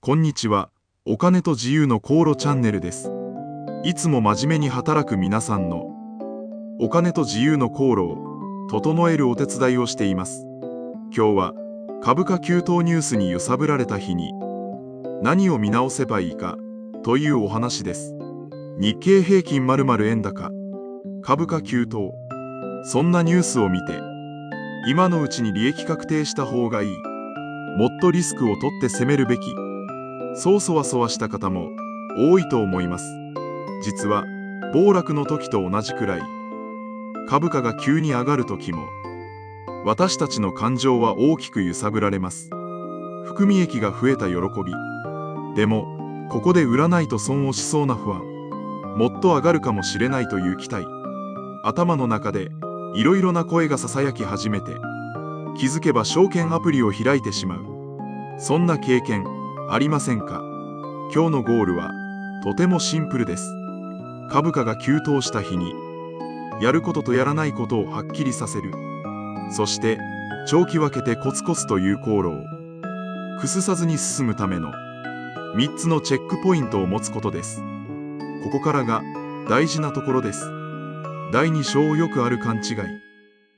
こんにちは。お金と自由の航路チャンネルです。いつも真面目に働く皆さんのお金と自由の航路を整えるお手伝いをしています。今日は株価急騰ニュースに揺さぶられた日に何を見直せばいいかというお話です。日経平均〇〇円高、株価急騰。そんなニュースを見て、今のうちに利益確定した方がいい。もっとリスクを取って攻めるべき。そうそわそわした方も多いと思います。実は暴落の時と同じくらい、株価が急に上がる時も、私たちの感情は大きく揺さぶられます。含み益が増えた喜び。でも、ここで売らないと損をしそうな不安。もっと上がるかもしれないという期待。頭の中でいろいろな声がささやき始めて、気づけば証券アプリを開いてしまう。そんな経験ありませんか？今日のゴールはとてもシンプルです。株価が急騰した日に、やることとやらないことをはっきりさせる。そして、長期分けてコツコツという航路を崩さずに進むための3つのチェックポイントを持つことです。ここからが大事なところです。第2章、よくある勘違い。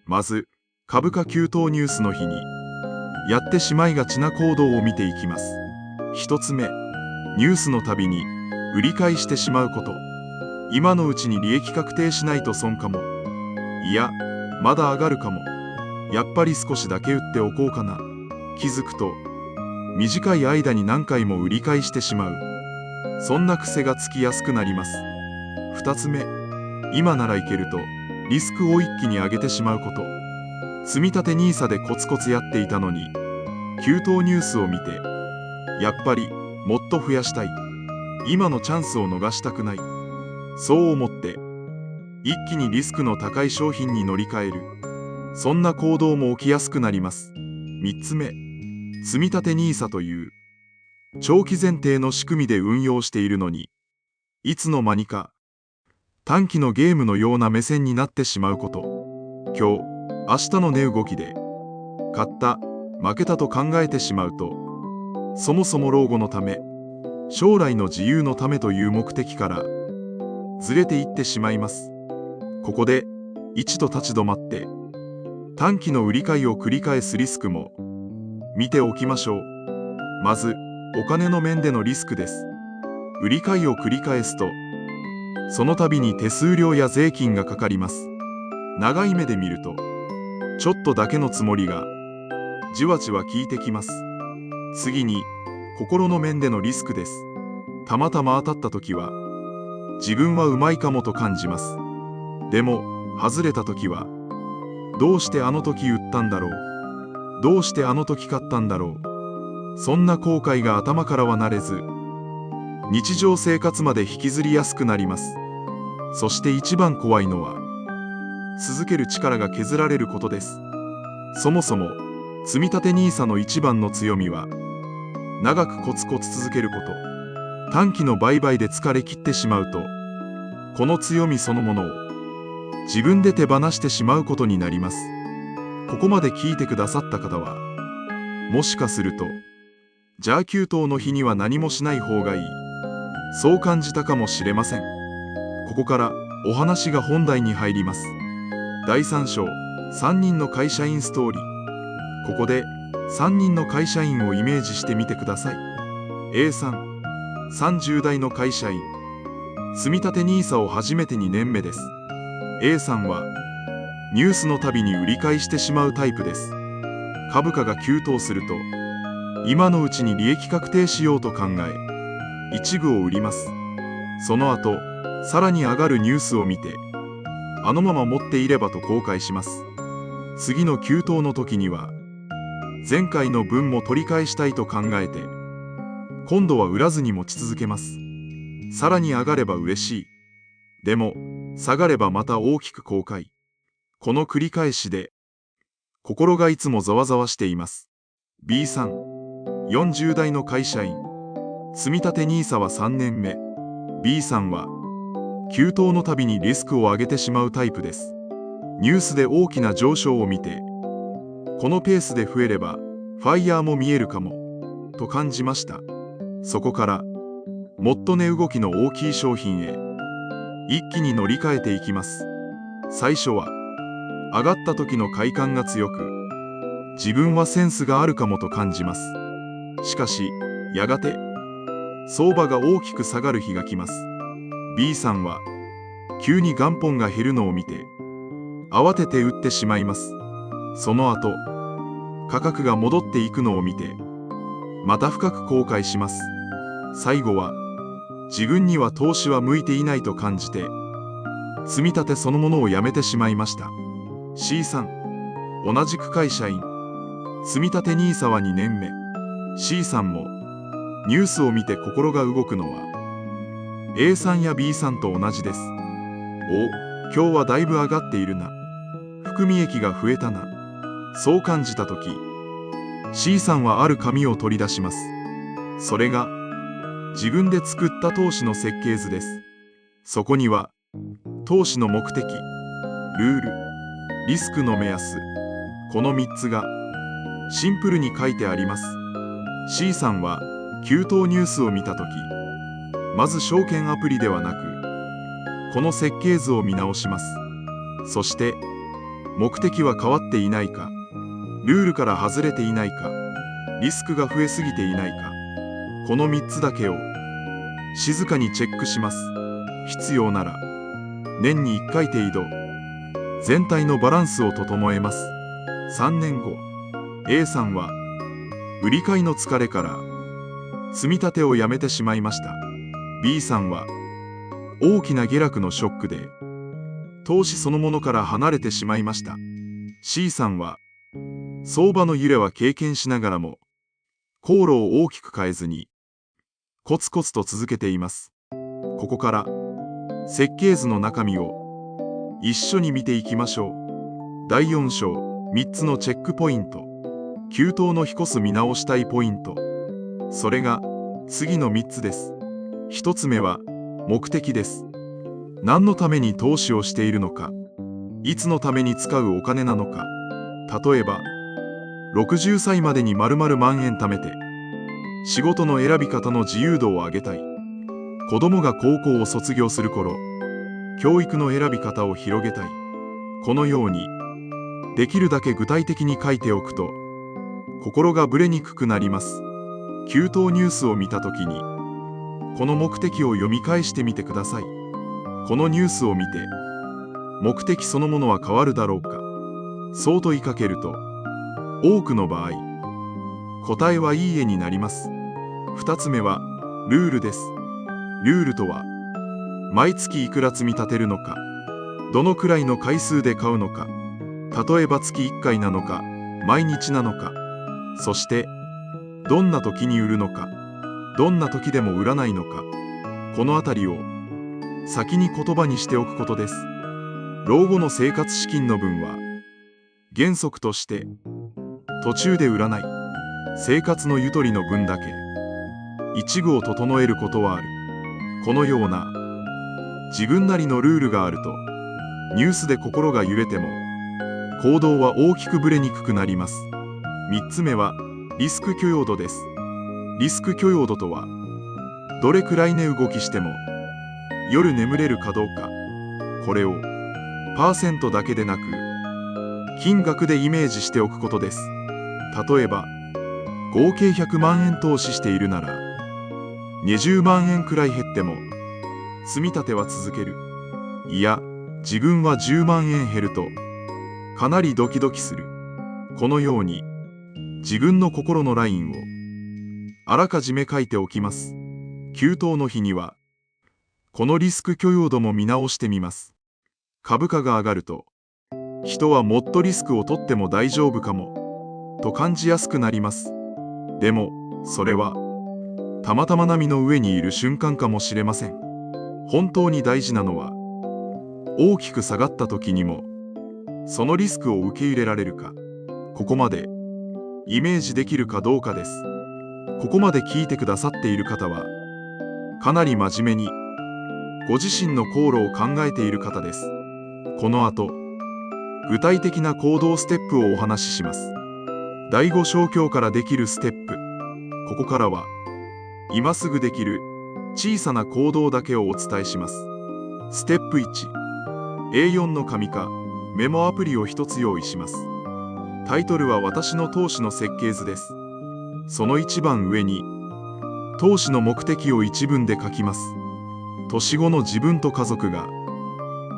まず、株価急騰ニュースの日にやってしまいがちな行動を見ていきます。1つ目、ニュースのたびに売り買いしてしまうこと。今のうちに利益確定しないと損かも。いや、まだ上がるかも。やっぱり少しだけ売っておこうかな。気づくと、短い間に何回も売り買いしてしまう。そんな癖がつきやすくなります。2つ目、今ならいけるとリスクを一気に上げてしまうこと。積立 NISA でコツコツやっていたのに、急騰ニュースを見て、やっぱりもっと増やしたい。今のチャンスを逃したくない。そう思って、一気にリスクの高い商品に乗り換える。そんな行動も起きやすくなります。3つ目、積立 NISA という長期前提の仕組みで運用しているのに、いつの間にか短期のゲームのような目線になってしまうこと。今日、明日の値動きで買った、負けたと考えてしまうと、そもそも老後のため、将来の自由のためという目的からずれていってしまいます。ここで一度立ち止まって、短期の売り買いを繰り返すリスクも見ておきましょう。まず、お金の面でのリスクです。売り買いを繰り返すと、その度に手数料や税金がかかります。長い目で見ると、ちょっとだけのつもりがじわじわ効いてきます。次に、心の面でのリスクです。たまたま当たった時は、自分はうまいかもと感じます。でも、外れた時は、どうしてあの時売ったんだろう。どうしてあの時買ったんだろう。そんな後悔が頭からはなれず、日常生活まで引きずりやすくなります。そして一番怖いのは、続ける力が削られることです。そもそも、積立 NISA の一番の強みは、長くコツコツ続けること。短期の売買で疲れ切ってしまうと、この強みそのものを自分で手放してしまうことになります。ここまで聞いてくださった方は、もしかすると、じゃあ急騰の日には何もしない方がいい。そう感じたかもしれません。ここからお話が本題に入ります。第3章、3人の会社員ストーリー。ここで3人の会社員をイメージしてみてください。A さん、30代の会社員。積立 NISA を初めて2年目です。A さんはニュースのたびに売り買いしてしまうタイプです。株価が急騰すると、今のうちに利益確定しようと考え、一部を売ります。その後、さらに上がるニュースを見て、あのまま持っていればと後悔します。次の急騰の時には、前回の分も取り返したいと考えて、今度は売らずに持ち続けます。さらに上がれば嬉しい。でも、下がればまた大きく後悔。この繰り返しで、心がいつもざわざわしています。B さん、40代の会社員。積立 NISA は3年目。B さんは、急騰のたびにリスクを上げてしまうタイプです。ニュースで大きな上昇を見て、このペースで増えれば、ファイヤーも見えるかも、と感じました。そこからもっと値動きの大きい商品へ一気に乗り換えていきます。最初は上がった時の快感が強く、自分はセンスがあるかもと感じます。しかしやがて相場が大きく下がる日が来ます。B さんは急に元本が減るのを見て慌てて売ってしまいます。その後価格が戻っていくのを見てまた深く後悔します。最後は自分には投資は向いていないと感じて積み立てそのものをやめてしまいました。 C さん、同じく会社員、積み立て NISA は2年目。 C さんもニュースを見て心が動くのは A さんや B さんと同じです。お、今日はだいぶ上がっているな、含み益が増えたな、そう感じたとき、 C さんはある紙を取り出します。それが自分で作った投資の設計図です。そこには投資の目的、ルール、リスクの目安、この3つがシンプルに書いてあります。 C さんは急騰ニュースを見たとき、まず証券アプリではなくこの設計図を見直します。そして目的は変わっていないか、ルールから外れていないか、リスクが増えすぎていないか、この3つだけを静かにチェックします。必要なら年に1回程度全体のバランスを整えます。3年後、 A さんは売り買いの疲れから積み立てをやめてしまいました。 B さんは大きな下落のショックで投資そのものから離れてしまいました。 C さんは相場の揺れは経験しながらも航路を大きく変えずにコツコツと続けています。ここから設計図の中身を一緒に見ていきましょう。第4章、3つのチェックポイント。急騰の引こす見直したいポイント。それが次の3つです。1つ目は目的です。何のために投資をしているのか、いつのために使うお金なのか。例えば60歳までに〇〇万円貯めて仕事の選び方の自由度を上げたい。子供が高校を卒業する頃、教育の選び方を広げたい。このようにできるだけ具体的に書いておくと心がぶれにくくなります。急騰ニュースを見たときにこの目的を読み返してみてください。このニュースを見て目的そのものは変わるだろうか。そう問いかけると多くの場合答えはいいえになります。2つ目はルールです。ルールとは毎月いくら積み立てるのか、どのくらいの回数で買うのか、例えば月1回なのか毎日なのか、そしてどんな時に売るのか、どんな時でも売らないのか、このあたりを先に言葉にしておくことです。老後の生活資金の分は原則として途中で売らない。生活のゆとりの分だけ一部を整えることはある。このような自分なりのルールがあるとニュースで心が揺れても行動は大きくぶれにくくなります。3つ目はリスク許容度です。リスク許容度とはどれくらい値動きしても夜眠れるかどうか、これをパーセントだけでなく金額でイメージしておくことです。例えば合計100万円投資しているなら20万円くらい減っても積み立ては続ける。いや、自分は10万円減るとかなりドキドキする。このように自分の心のラインをあらかじめ書いておきます。急騰の日にはこのリスク許容度も見直してみます。株価が上がると人はもっとリスクを取っても大丈夫かもと感じやすくなります。でもそれはたまたま波の上にいる瞬間かもしれません。本当に大事なのは大きく下がった時にもそのリスクを受け入れられるか、ここまでイメージできるかどうかです。ここまで聞いてくださっている方はかなり真面目にご自身の航路を考えている方です。この後具体的な行動ステップをお話しします。第5章今日からできるステップ。ここからは今すぐできる小さな行動だけをお伝えします。ステップ1、A4 の紙かメモアプリを一つ用意します。タイトルは私の投資の設計図です。その一番上に投資の目的を一文で書きます。年後の自分と家族が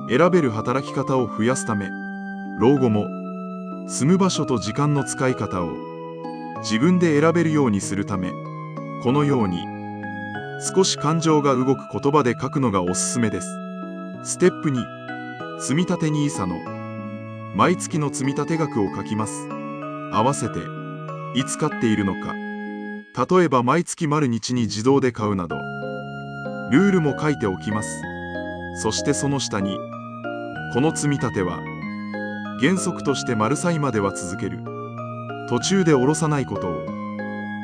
選べる働き方を増やすため、老後も住む場所と時間の使い方を自分で選べるようにするため、このように少し感情が動く言葉で書くのがおすすめです。ステップ2、積立 NISA の毎月の積立額を書きます。合わせていつ買っているのか、例えば毎月丸日に自動で買うなどルールも書いておきます。そしてその下に、この積み立ては原則として丸歳までは続ける、途中で下ろさないことを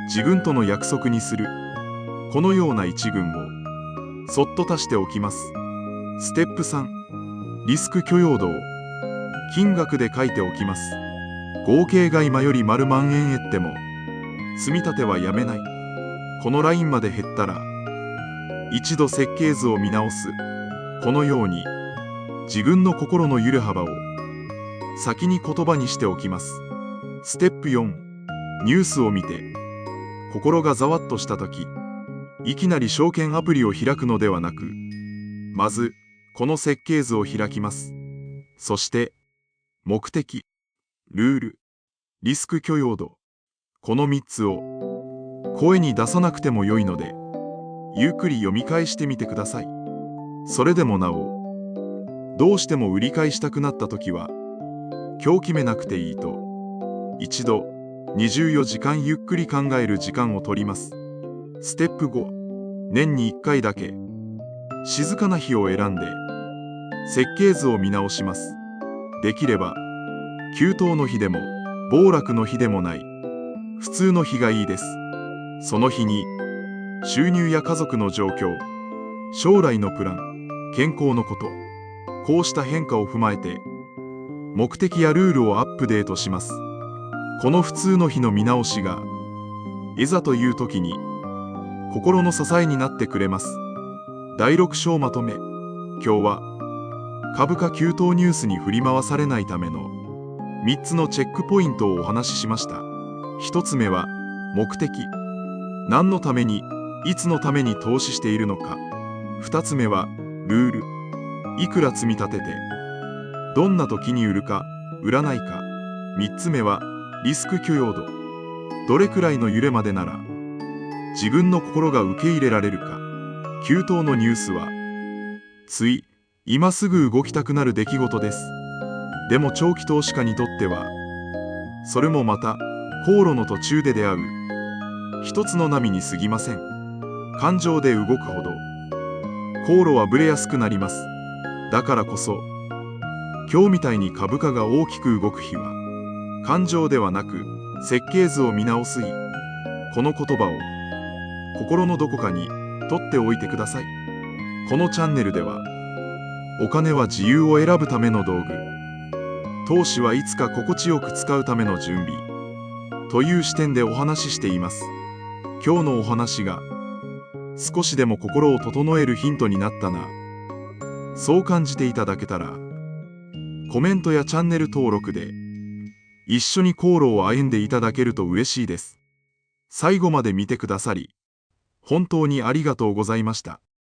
自分との約束にする、このような一文をそっと足しておきます。ステップ3、リスク許容度を金額で書いておきます。合計が今より丸万円減っても積み立てはやめない。このラインまで減ったら一度設計図を見直す。このように自分の心の揺れ幅を先に言葉にしておきます。ステップ4、ニュースを見て心がざわっとしたとき、いきなり証券アプリを開くのではなく、まずこの設計図を開きます。そして目的、ルール、リスク許容度、この3つを声に出さなくても良いので、ゆっくり読み返してみてください。それでもなお、どうしても売り買いしたくなったときは、今日決めなくていいと、一度24時間ゆっくり考える時間を取ります。ステップ5、年に1回だけ静かな日を選んで設計図を見直します。できれば急騰の日でも暴落の日でもない普通の日がいいです。その日に収入や家族の状況、将来のプラン、健康のこと、こうした変化を踏まえて目的やルールをアップデートします。この普通の日の見直しがいざという時に心の支えになってくれます。第6章まとめ。今日は株価急騰ニュースに振り回されないための3つのチェックポイントをお話ししました。1つ目は目的。何のために、いつのために投資しているのか。2つ目はルール。いくら積み立てて、どんな時に売るか、売らないか。3つ目はリスク許容度。どれくらいの揺れまでなら自分の心が受け入れられるか。急騰のニュースは今すぐ動きたくなる出来事です。でも長期投資家にとってはそれもまた航路の途中で出会う一つの波に過ぎません。感情で動くほど航路はぶれやすくなります。だからこそ今日みたいに株価が大きく動く日は感情ではなく設計図を見直す日。この言葉を心のどこかに取っておいてください。このチャンネルではお金は自由を選ぶための道具、投資はいつか心地よく使うための準備という視点でお話ししています。今日のお話が少しでも心を整えるヒントになったな、そう感じていただけたらコメントやチャンネル登録で一緒に航路を歩んでいただけると嬉しいです。最後まで見てくださり本当にありがとうございました。